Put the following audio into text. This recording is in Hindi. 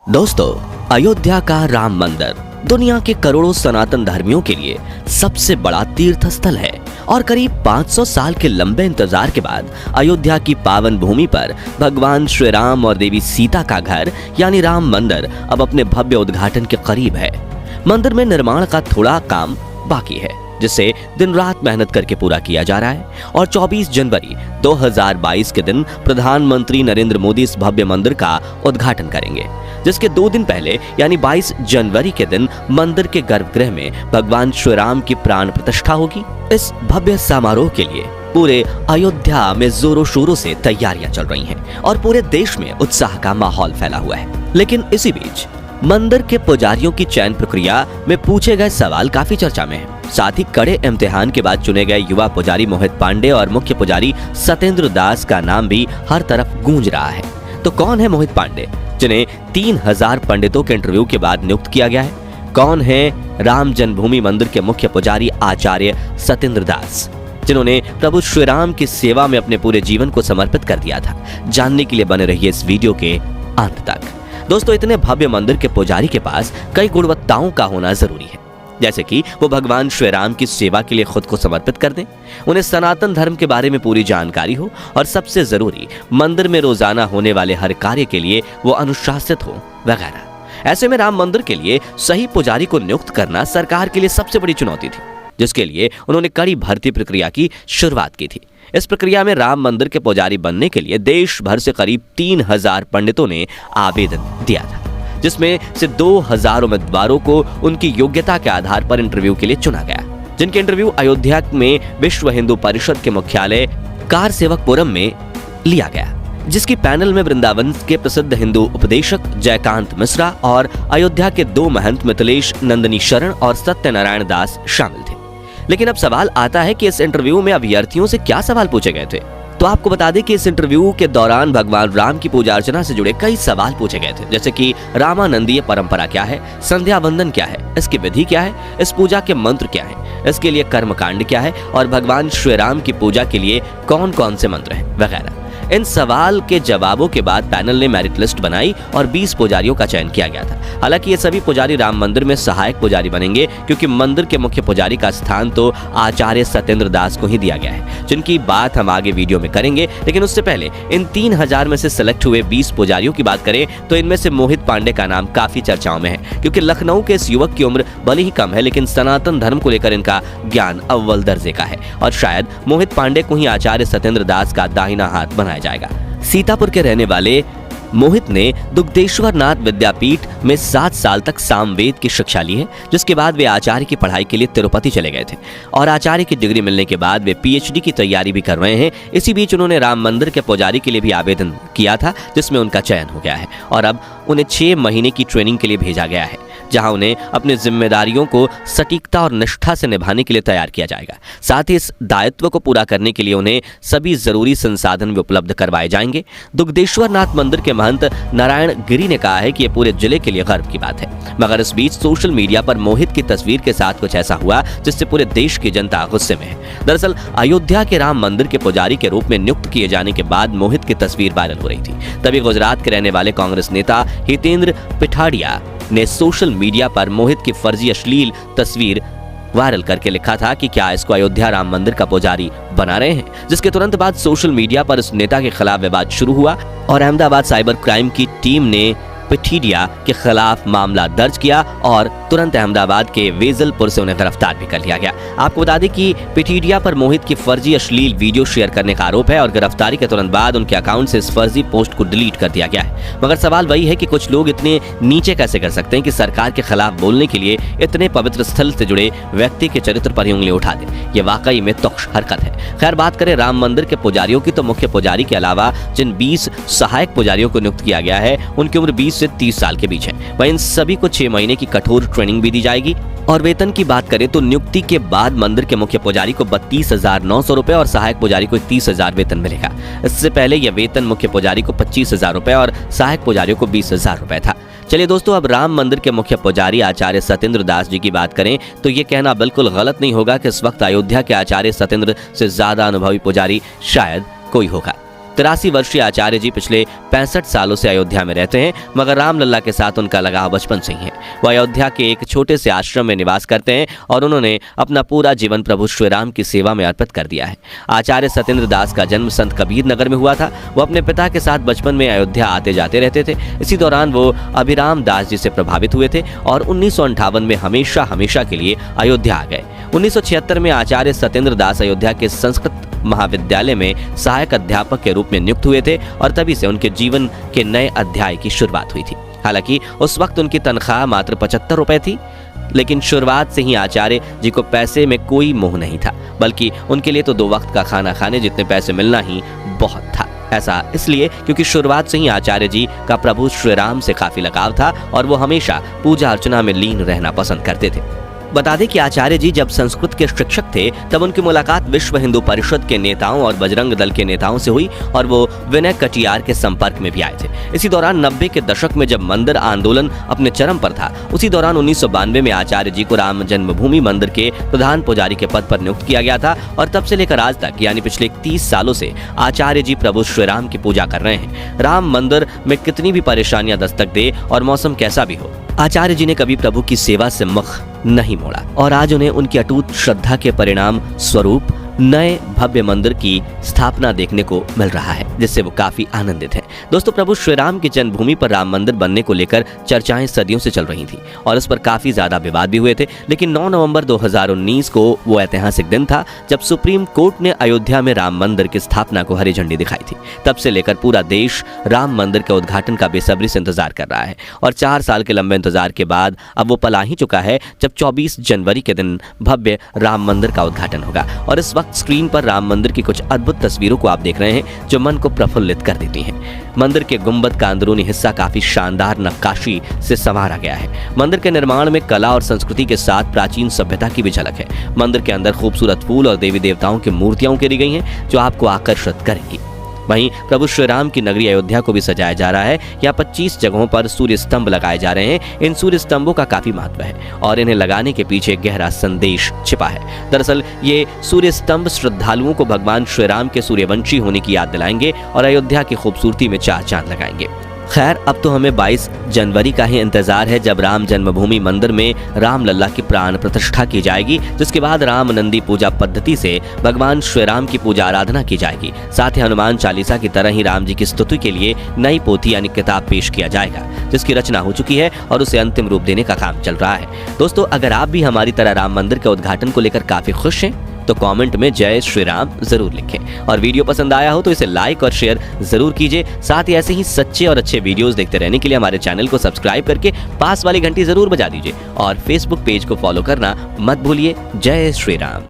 दोस्तों, अयोध्या का राम मंदिर दुनिया के करोड़ों सनातन धर्मियों के लिए सबसे बड़ा तीर्थ स्थल है और करीब 500 साल के लंबे इंतजार के बाद अयोध्या की पावन भूमि पर भगवान श्री राम और देवी सीता का घर यानी राम मंदिर अब अपने भव्य उद्घाटन के करीब है। मंदिर में निर्माण का थोड़ा काम बाकी है, जिसे दिन रात मेहनत करके पूरा किया जा रहा है और 24 जनवरी 2022 के दिन प्रधानमंत्री नरेंद्र मोदी इस भव्य मंदिर का उद्घाटन करेंगे, जिसके 2 दिन पहले यानी 22 जनवरी के दिन मंदिर के गर्भगृह में भगवान श्री राम की प्राण प्रतिष्ठा होगी। इस भव्य समारोह के लिए पूरे अयोध्या में जोरों शोरों से तैयारियां चल रही हैं और पूरे देश में उत्साह का माहौल फैला हुआ है। लेकिन इसी बीच मंदिर के पुजारियों की चयन प्रक्रिया में पूछे गए सवाल काफी चर्चा में है। साथ ही कड़े इम्तिहान के बाद चुने गए युवा पुजारी मोहित पांडे और मुख्य पुजारी सत्येंद्र दास का नाम भी हर तरफ गूंज रहा है। तो कौन है मोहित पांडे, जिन्हें 3000 पंडितों के इंटरव्यू के बाद नियुक्त किया गया है? कौन है राम जन्मभूमि मंदिर के मुख्य पुजारी आचार्य सत्येंद्र दास, जिन्होंने प्रभु श्री राम की सेवा में अपने पूरे जीवन को समर्पित कर दिया था? जानने के लिए बने रहिए इस वीडियो के अंत तक। दोस्तों, इतने भव्य मंदिर के पुजारी के पास कई गुणवत्ताओं का होना जरूरी है, जैसे कि वो भगवान श्री राम की सेवा के लिए खुद को समर्पित कर दें, उन्हें सनातन धर्म के बारे में पूरी जानकारी हो और सबसे जरूरी मंदिर में रोजाना होने वाले हर कार्य के लिए वो अनुशासित हो वगैरह। ऐसे में राम मंदिर के लिए सही पुजारी को नियुक्त करना सरकार के लिए सबसे बड़ी चुनौती थी, जिसके लिए उन्होंने कड़ी भर्ती प्रक्रिया की शुरुआत की थी। इस प्रक्रिया में राम मंदिर के पुजारी बनने के लिए देश भर से करीब 3000 पंडितों ने आवेदन दिया था, जिसमें से 2000 उम्मीदवारों को उनकी योग्यता के आधार पर इंटरव्यू के लिए चुना गया, जिनके इंटरव्यू अयोध्या में विश्व हिंदू परिषद के मुख्यालय कार सेवकपुरम में लिया गया, जिसकी पैनल में वृंदावन के प्रसिद्ध हिंदू उपदेशक जयकांत मिश्रा और अयोध्या के 2 महंत मिथिलेश नंदनी शरण और सत्यनारायण दास शामिल थे। लेकिन अब सवाल आता है कि इस इंटरव्यू में अभ्यर्थियों से क्या सवाल पूछे गए थे। तो आपको बता दें कि इस इंटरव्यू के दौरान भगवान राम की पूजा अर्चना से जुड़े कई सवाल पूछे गए थे, जैसे कि रामानंदीय परंपरा क्या है, संध्या वंदन क्या है, इसकी विधि क्या है, इस पूजा के मंत्र क्या है, इसके लिए कर्मकांड क्या है और भगवान श्री राम की पूजा के लिए कौन कौन से मंत्र हैं वगैरह। इन सवाल के जवाबों के बाद पैनल ने मेरिट लिस्ट बनाई और 20 पुजारियों का चयन किया गया था। हालांकि ये सभी पुजारी राम मंदिर में सहायक पुजारी बनेंगे, क्योंकि मंदिर के मुख्य पुजारी का स्थान तो आचार्य सत्येंद्र दास को ही दिया गया है, जिनकी बात हम आगे वीडियो में करेंगे। लेकिन उससे पहले इन 3000 में से सिलेक्ट हुए 20 पुजारियों की बात करें तो इनमें से मोहित पांडे का नाम काफी चर्चाओं में है, क्योंकि लखनऊ के इस युवक की उम्र भले ही कम है, लेकिन सनातन धर्म को लेकर इनका ज्ञान अव्वल दर्जे का है और शायद मोहित पांडे को ही आचार्य सत्येंद्र दास का दाहिना हाथ बनाया जाएगा। सीतापुर के रहने वाले मोहित ने दुग्धेश्वर नाथ विद्यापीठ में 7 साल तक सामवेद की शिक्षा ली है, जिसके बाद वे आचार्य की पढ़ाई के लिए तिरुपति चले गए थे और आचार्य की डिग्री मिलने के बाद वे पीएचडी की तैयारी भी कर रहे हैं। इसी बीच उन्होंने राम मंदिर के पुजारी के लिए भी आवेदन किया था, जिसमें उनका चयन हो गया है और अब उन्हें 6 महीने की ट्रेनिंग के लिए भेजा गया है, जहां उन्हें अपनी जिम्मेदारियों को सटीकता और निष्ठा से निभाने के लिए तैयार किया जाएगा। साथ ही इस दायित्व को पूरा करने के लिए उन्हें सभी जरूरी संसाधन भी उपलब्ध करवाए जाएंगे। दुग्धेश्वर नाथ मंदिर के महंत नारायण गिरी ने कहा है कि यह पूरे जिले के लिए गर्व की बात है। मगर इस बीच सोशल मीडिया पर मोहित की तस्वीर के साथ कुछ ऐसा हुआ जिससे पूरे देश की जनता गुस्से में है। दरअसल अयोध्या के राम मंदिर के पुजारी के रूप में नियुक्त किए जाने के बाद मोहित की तस्वीर वायरल हो रही थी। तभी गुजरात के रहने वाले कांग्रेस नेता हितेंद्र पिठाड़िया ने सोशल मीडिया पर मोहित की फर्जी अश्लील तस्वीर वायरल करके लिखा था कि क्या इसको अयोध्या राम मंदिर का पुजारी बना रहे हैं, जिसके तुरंत बाद सोशल मीडिया पर इस नेता के खिलाफ विवाद शुरू हुआ और अहमदाबाद साइबर क्राइम की टीम ने पिठीडिया के खिलाफ मामला दर्ज किया और तुरंत अहमदाबाद के वेजलपुर से उन्हें गिरफ्तार भी कर लिया गया। आपको बता दें कि पिठीडिया पर मोहित की फर्जी अश्लील वीडियो शेयर करने का आरोप है और गिरफ्तारी के तुरंत बाद उनके अकाउंट से इस फर्जी पोस्ट को डिलीट कर दिया गया है। मगर सवाल वही है कि कुछ लोग इतने नीचे कैसे कर सकते हैं कि सरकार के खिलाफ बोलने के लिए इतने पवित्र स्थल से जुड़े व्यक्ति के चरित्र पर ही उंगली उठा दें। ये वाकई में तुच्छ हरकत है। खैर, बात करें राम मंदिर के पुजारियों की, तो मुख्य पुजारी के अलावा जिन 20 सहायक पुजारियों को नियुक्त किया गया है उनकी उम्र 20 से 30 साल के बीच है। वहीं इन सभी को 6 महीने की कठोर ट्रेनिंग भी दी जाएगी। और वेतन की बात करें तो नियुक्ति के बाद मंदिर के मुख्य पुजारी को 32,900 रुपए और सहायक पुजारी को 30,000 वेतन मिलेगा। इससे पहले यह वेतन मुख्य पुजारी को 25,000 रुपए और सहायक पुजारियों को 20,000 रुपए था। चलिए दोस्तों, अब राम मंदिर के मुख्य पुजारी आचार्य सत्येंद्र दास जी की बात करें तो ये कहना बिल्कुल गलत नहीं होगा कि इस वक्त अयोध्या के आचार्य सत्येंद्र से ज्यादा अनुभवी पुजारी शायद कोई होगा। 83 वर्षीय आचार्य जी पिछले 65 सालों से अयोध्या में रहते हैं, मगर रामलला के साथ उनका लगाव बचपन से ही है। वह अयोध्या के एक छोटे से आश्रम में निवास करते हैं और उन्होंने अपना पूरा जीवन प्रभु श्री राम की सेवा में अर्पित कर दिया है। आचार्य सत्येंद्र दास का जन्म संत कबीर नगर में हुआ था। वो अपने पिता के साथ बचपन में अयोध्या आते जाते रहते थे। इसी दौरान वो अभिराम दास जी से प्रभावित हुए थे और 1958 में हमेशा के लिए अयोध्या आ गए। 1976 में आचार्य सत्येंद्र दास अयोध्या के संस्कृत महाविद्यालय में सहायक अध्यापक के रूप में नियुक्त हुए थे और तभी से उनके जीवन के नए अध्याय की शुरुआत हुई थी। हालांकि उस वक्त उनकी तनख्वाह मात्र 75 रुपए थी, लेकिन शुरुआत से ही आचार्य जी को पैसे में कोई मोह नहीं था, बल्कि उनके लिए तो 2 वक्त का खाना खाने जितने पैसे मिलना ही बहुत था। ऐसा इसलिए क्योंकि शुरुआत से ही आचार्य जी का प्रभु श्री राम से काफी लगाव था और वो हमेशा पूजा अर्चना में लीन रहना पसंद करते थे। बता दें कि आचार्य जी जब संस्कृत के शिक्षक थे तब उनकी मुलाकात विश्व हिंदू परिषद के नेताओं और बजरंग दल के नेताओं से हुई और वो विनय कटियार के संपर्क में भी आए थे। इसी दौरान 90 के दशक में जब मंदिर आंदोलन अपने चरम पर था, उसी दौरान 1992 में आचार्य जी को राम जन्मभूमि मंदिर के प्रधान पुजारी के पद पर नियुक्त किया गया था और तब से लेकर आज तक यानी पिछले 30 सालों से आचार्य जी प्रभु श्री राम की पूजा कर रहे हैं। राम मंदिर में कितनी भी परेशानियां दस्तक दे और मौसम कैसा भी हो, आचार्य जी ने कभी प्रभु की सेवा से मुख नहीं मोड़ा और आज उन्हें उनकी अटूट श्रद्धा के परिणाम स्वरूप नए भव्य मंदिर की स्थापना देखने को मिल रहा है, जिससे वो काफी आनंदित हैं। दोस्तों, प्रभु श्री राम की जन्मभूमि पर राम मंदिर बनने को लेकर चर्चाएं सदियों से चल रही थी और इस पर काफी ज्यादा विवाद भी हुए थे, लेकिन 9 नवंबर 2019 को वो ऐतिहासिक दिन था जब सुप्रीम कोर्ट ने अयोध्या में राम मंदिर की स्थापना को हरी झंडी दिखाई थी। तब से लेकर पूरा देश राम मंदिर के उद्घाटन का बेसब्री से इंतजार कर रहा है और 4 साल के लंबे इंतजार के बाद अब वो पल आ ही चुका है जब 24 जनवरी के दिन भव्य राम मंदिर का उद्घाटन होगा। और इस वक्त स्क्रीन पर राम मंदिर की कुछ अद्भुत तस्वीरों को आप देख रहे हैं जो मन को प्रफुल्लित कर देती हैं। मंदिर के गुंबद का अंदरूनी हिस्सा काफी शानदार नक्काशी से संवारा गया है। मंदिर के निर्माण में कला और संस्कृति के साथ प्राचीन सभ्यता की भी झलक है। मंदिर के अंदर खूबसूरत फूल और देवी देवताओं की मूर्तियां उकेरी गई हैं जो आपको आकर्षित करेंगी। वहीं प्रभु श्री राम की नगरी अयोध्या को भी सजाया जा रहा है। यहाँ 25 जगहों पर सूर्य स्तंभ लगाए जा रहे हैं। इन सूर्य स्तंभों का काफी महत्व है और इन्हें लगाने के पीछे गहरा संदेश छिपा है। दरअसल ये सूर्य स्तंभ श्रद्धालुओं को भगवान श्री राम के सूर्यवंशी होने की याद दिलाएंगे और अयोध्या की खूबसूरती में 4 चांद लगाएंगे। खैर, अब तो हमें 22 जनवरी का ही इंतजार है जब राम जन्मभूमि मंदिर में रामलला की प्राण प्रतिष्ठा की जाएगी, जिसके बाद राम नंदी पूजा पद्धति से भगवान श्री राम की पूजा आराधना की जाएगी। साथ ही हनुमान चालीसा की तरह ही राम जी की स्तुति के लिए नई पोथी यानी किताब पेश किया जाएगा, जिसकी रचना हो चुकी है और उसे अंतिम रूप देने का काम चल रहा है। दोस्तों, अगर आप भी हमारी तरह राम मंदिर के उद्घाटन को लेकर काफी खुश हैं तो कमेंट में जय श्री राम जरूर लिखें और वीडियो पसंद आया हो तो इसे लाइक और शेयर जरूर कीजिए। साथ ही ऐसे ही सच्चे और अच्छे वीडियोस देखते रहने के लिए हमारे चैनल को सब्सक्राइब करके पास वाली घंटी जरूर बजा दीजिए और फेसबुक पेज को फॉलो करना मत भूलिए। जय श्री राम।